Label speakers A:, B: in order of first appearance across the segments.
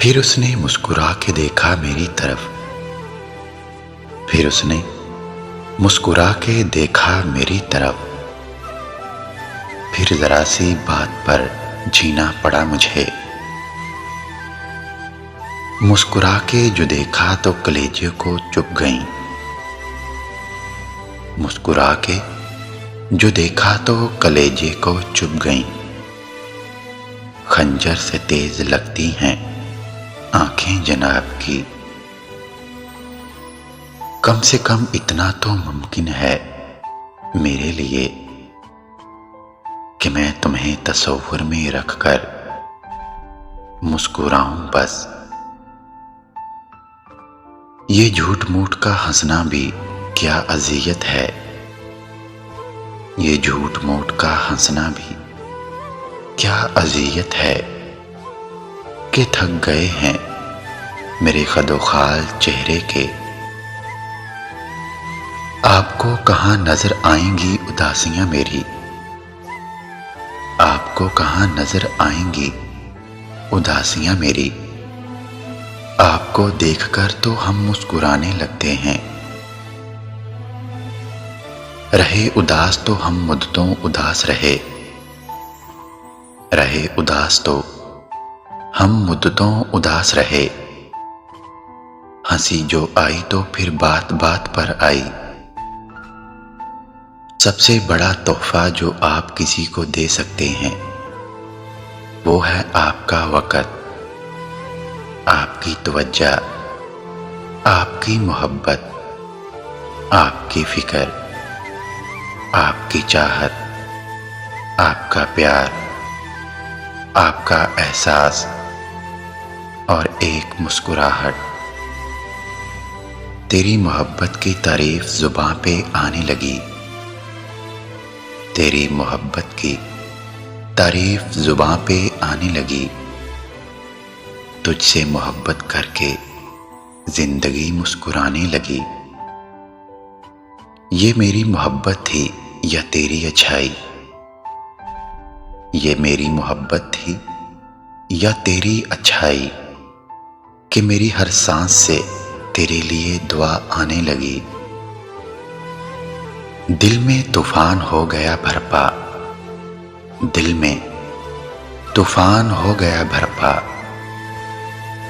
A: फिर उसने मुस्कुरा के देखा मेरी तरफ। फिर उसने मुस्कुरा के देखा मेरी तरफ। फिर जरा सी बात पर जीना पड़ा मुझे। मुस्कुरा के जो देखा तो कलेजे को चुभ गई। मुस्कुरा के जो देखा तो कलेजे को चुभ गई। खंजर से तेज लगती हैं आंखें जनाब की। कम से कम इतना तो मुमकिन है मेरे लिए कि मैं तुम्हें तसव्वुर में रखकर मुस्कुराऊं बस। ये झूठ मूठ का हंसना भी क्या अज़ियत है। ये झूठ मूठ का हंसना भी क्या अज़ियत है कि थक गए हैं मेरे खदोखाल चेहरे के। आपको कहाँ नजर आएंगी उदासियां मेरी। आपको कहाँ नजर आएंगी उदासियां मेरी। आपको देखकर तो हम मुस्कुराने लगते हैं। रहे उदास तो हम मुद्दतों उदास रहे। रहे उदास तो हम मुद्दतों उदास रहे। हंसी जो आई तो फिर बात बात पर आई। सबसे बड़ा तोहफा जो आप किसी को दे सकते हैं वो है आपका वक़्त, आपकी तवज्जो, आपकी मोहब्बत, आपकी फिक्र, आपकी चाहत, आपका प्यार, आपका एहसास और एक मुस्कुराहट। तेरी मोहब्बत की तारीफ जुबां पे आने लगी। तेरी मोहब्बत की तारीफ जुबां पे आने लगी। तुझसे मोहब्बत करके जिंदगी मुस्कुराने लगी। ये मेरी मोहब्बत थी या तेरी अच्छाई। ये मेरी मोहब्बत थी या तेरी अच्छाई कि मेरी हर सांस से तेरे लिए दुआ आने लगी। दिल में तूफान हो गया बरपा। दिल में तूफान हो गया बरपा।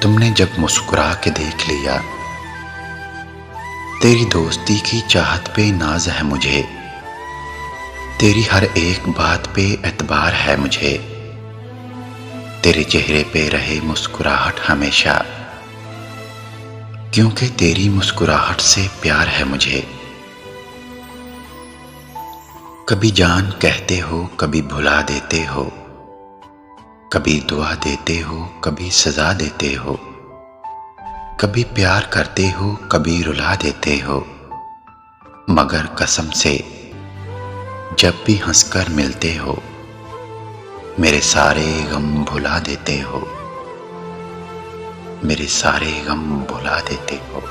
A: तुमने जब मुस्कुरा के देख लिया। तेरी दोस्ती की चाहत पे नाज है मुझे। तेरी हर एक बात पे एतबार है मुझे। तेरे चेहरे पे रहे मुस्कुराहट हमेशा क्योंकि तेरी मुस्कुराहट से प्यार है मुझे। कभी जान कहते हो, कभी भुला देते हो। कभी दुआ देते हो, कभी सजा देते हो। कभी प्यार करते हो, कभी रुला देते हो। मगर कसम से जब भी हंसकर मिलते हो मेरे सारे गम भुला देते हो। मेरे सारे गम भुला देते हो।